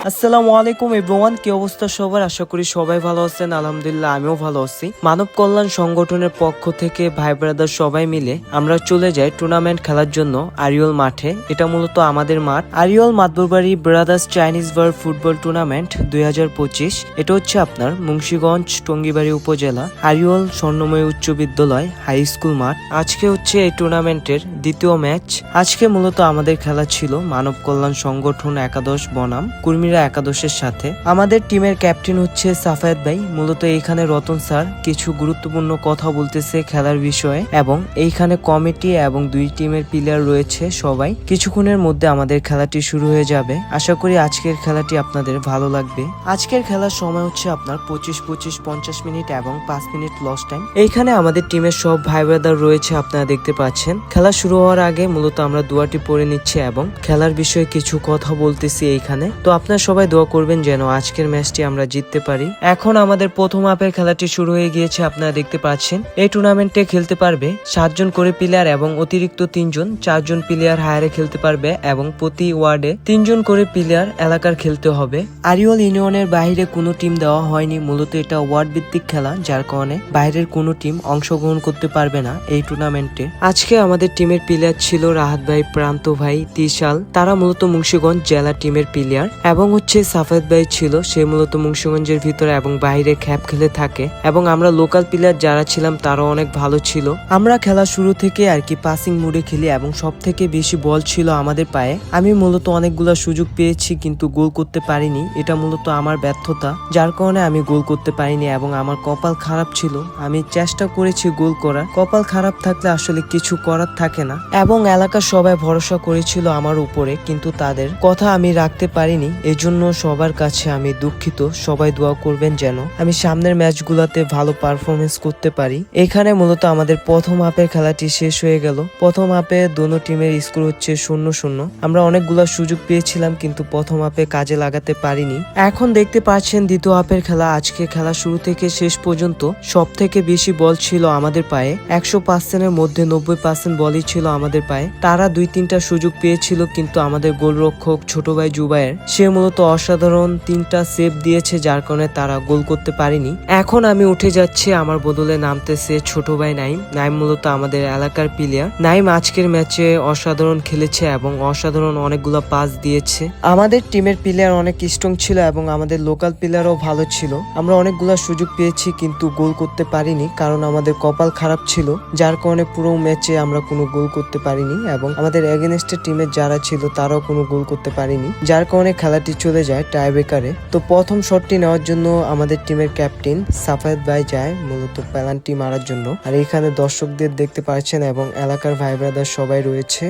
আসসালামু আলাইকুম এভরিওয়ান, কি অবস্থা সবার? আশা করি সবাই ভালো আছেন। আলহামদুলিল্লাহ আমিও ভালো আছি। মানব কল্যাণ সংগঠনের পক্ষ থেকে ভাই ব্রাদার সবাই মিলে আমরা চলে যাই টুর্নামেন্ট খেলার জন্য আরিয়ল মাঠে। এটা মূলত আমাদের মাঠ, আরিয়ল মাতবরবাড়ি ব্রাদার্স চাইনিজ বার ফুটবল টুর্নামেন্ট 2025। এটা হচ্ছে আপনার মুন্সিগঞ্জ টঙ্গিবাড়ি উপজেলা আরিয়ল স্বর্ণময় উচ্চ বিদ্যালয় হাই স্কুল মাঠ। আজকে হচ্ছে এই টুর্নামেন্টের দ্বিতীয় ম্যাচ। আজকে মূলত আমাদের খেলা ছিল মানব কল্যাণ সংগঠন একাদশ বনাম কুর্মিরা একাদশের সাথে। আমাদের টিমের ক্যাপ্টেন হচ্ছে সাফায়েত ভাই। মূলত এইখানে রতন স্যার কিছু গুরুত্বপূর্ণ কথা বলতেছে খেলার বিষয়ে, এবং এইখানে কমিটি এবং দুই টিমের প্লেয়ার রয়েছে। সবাই কিছুক্ষণের মধ্যে আমাদের খেলাটি শুরু হয়ে যাবে। আশা করি আজকের খেলাটি আপনাদের ভালো লাগবে। আজকের খেলার সময় হচ্ছে আপনার 25-50 মিনিট এবং 5 মিনিট লস টাইম। এইখানে আমাদের টিমের সব ভাই ব্রাদার রয়েছে, আপনারা দেখতে পাচ্ছেন। খেলা শুরু হওয়ার আগে মূলত আমরা দোয়াটি পড়ে নিচ্ছি এবং খেলার বিষয়ে কিছু কথা বলতেছি এইখানে। তো আপনারা সবাই দোয়া করবেন যেন আজকের ম্যাচটি আমরা জিততে পারি। এখন আমাদের প্রথম হাফের খেলাটি শুরু হয়ে গিয়েছে, আপনারা দেখতে পাচ্ছেন। এই টুর্নামেন্টে খেলতে পারবে 7 জন করে প্লেয়ার এবং অতিরিক্ত 3 জন 4 জন প্লেয়ার হায়ারে খেলতে পারবে, এবং প্রতি ওয়ার্ডে 3 জন করে প্লেয়ার এলাকার খেলতে হবে। আরিয়ল ইউনিয়নের বাইরে কোনো টিম দেওয়া হয়নি। মূলত এটা ওয়ার্ড ভিত্তিক খেলা, যার কারণে বাইরের কোনো টিম অংশগ্রহণ করতে পারবে না এই টুর্নামেন্টে। আজকে আমাদের টিমের প্লেয়ার ছিল রাহাত ভাই, প্রান্ত ভাই, তিশাল। তারা মূলত মুন্সিগঞ্জ জেলা টিমের প্লেয়ার। এবং হচ্ছে সাফায়েত ভাই ছিল, সে মূলত মুন্সিগঞ্জের ভিতরে এবং বাইরে খ্যাপ খেলে থাকে। এবং আমরা লোকাল প্লেয়ার যারা ছিলাম তারা অনেক ভালো ছিল। আমরা খেলা শুরু থেকে আর কি পাসিং মুডে খেলি এবং সব থেকে বেশি বল ছিল আমাদের পায়ে। আমি মূলত অনেকগুলো সুযোগ পেয়েছি কিন্তু গোল করতে পারিনি। এটা মূলত আমার ব্যর্থতা, যার কারণে আমি গোল করতে পারিনি এবং আমার কপাল খারাপ ছিল। আমি চেষ্টা করেছি গোল করার, কপাল খারাপ থাকলে আসলে কিছু করার থাকে না। এবং এলাকার সবাই ভরসা করেছিল আমার উপরে, কিন্তু তাদের কথা আমি রাখতে পারিনি। এজন্য সবার কাছে আমি দুঃখিত। সবাই দোয়া করবেন যেন আমি সামনের ম্যাচগুলোতে ভালো পারফরমেন্স করতে পারি। এখানে মূলত আমাদের প্রথম হাফের খেলাটি শেষ হয়ে গেল। প্রথম হাফে দোনো টিমের স্কোর হচ্ছে 0-0। আমরা অনেকগুলো সুযোগ পেয়েছিলাম কিন্তু প্রথম হাফে কাজে লাগাতে পারিনি। এখন দেখতে পাচ্ছেন দ্বিতীয় হাফের খেলা। আজকে খেলা শুরু থেকে শেষ পর্যন্ত সব থেকে বেশি বল ছিল আমাদের পায়ে। 100%-এর মধ্যে 90% বলই ছিল আমাদের পায়ে। তারা 2-3টা সুযোগ পেয়েছিল কিন্তু আমাদের গোলরক্ষক ছোট ভাই জুবায়ের, সে মূলত অসাধারণ 3টা সেভ দিয়েছে, যার কারণে তারা গোল করতে পারেনি। এখন আমি উঠে যাচ্ছি, আমার বদলে নামতেছে ছোট ভাই নাইম। নাইম মূলত আমাদের এলাকার প্লেয়ার। নাইম আজকের ম্যাচে অসাধারণ খেলেছে এবং অসাধারণ অনেকগুলো পাস দিয়েছে। আমাদের টিমের প্লেয়ার অনেক স্ট্রং ছিল এবং আমাদের লোকাল প্লেয়ারও ভালো ছিল। আমরা অনেকগুলো সুযোগ পেয়েছি কিন্তু গোল করতে পারিনি, কারণ আমাদের কপাল খারাপ ছিল, যার কারণে পুরো ম্যাচে আমরা কোনো গোল করতে পারিনি। এবং আমাদের এগেনস্টের টিমের যারা ছিল তারাও কোনো গোল করতে পারিনি, যার কারণে খেলাটি চলে যায় টাই ব্রেকারে। তো প্রথম শটটি নেওয়ার জন্য আমাদের টিমের ক্যাপ্টেন সাফায়েত ভাই যায় মূলত পেনাল্টি মারার জন্য। আর এখানে দর্শকদের দেখতে পাচ্ছেন এবং এলাকার ভাই ব্রাদার সবাই রয়েছে।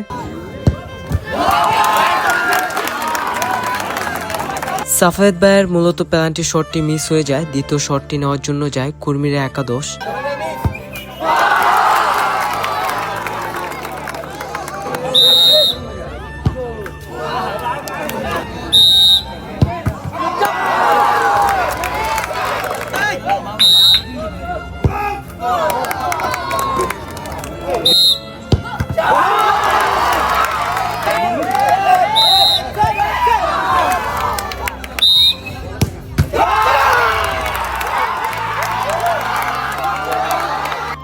সাফায়েত ভাইয়ের মূলত পেনাল্টি শটটি মিস হয়ে যায়। দ্বিতীয় শটটি নেওয়ার জন্য যায় কুর্মিরা একাদশ।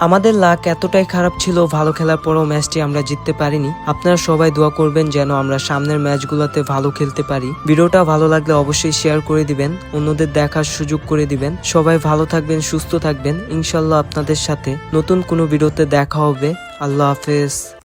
আমাদের লাক এতটাই খারাপ ছিল, ভালো খেলার পরও ম্যাচটি আমরা জিততে পারিনি। আপনারা সবাই দোয়া করবেন যেন আমরা সামনের ম্যাচগুলোতে ভালো খেলতে পারি। ভিডিওটা ভালো লাগলে অবশ্যই শেয়ার করে দিবেন, অন্যদের দেখার সুযোগ করে দিবেন। সবাই ভালো থাকবেন, সুস্থ থাকবেন। ইনশাল্লাহ আপনাদের সাথে নতুন কোনো ভিডিওতে দেখা হবে। আল্লাহ হাফেজ।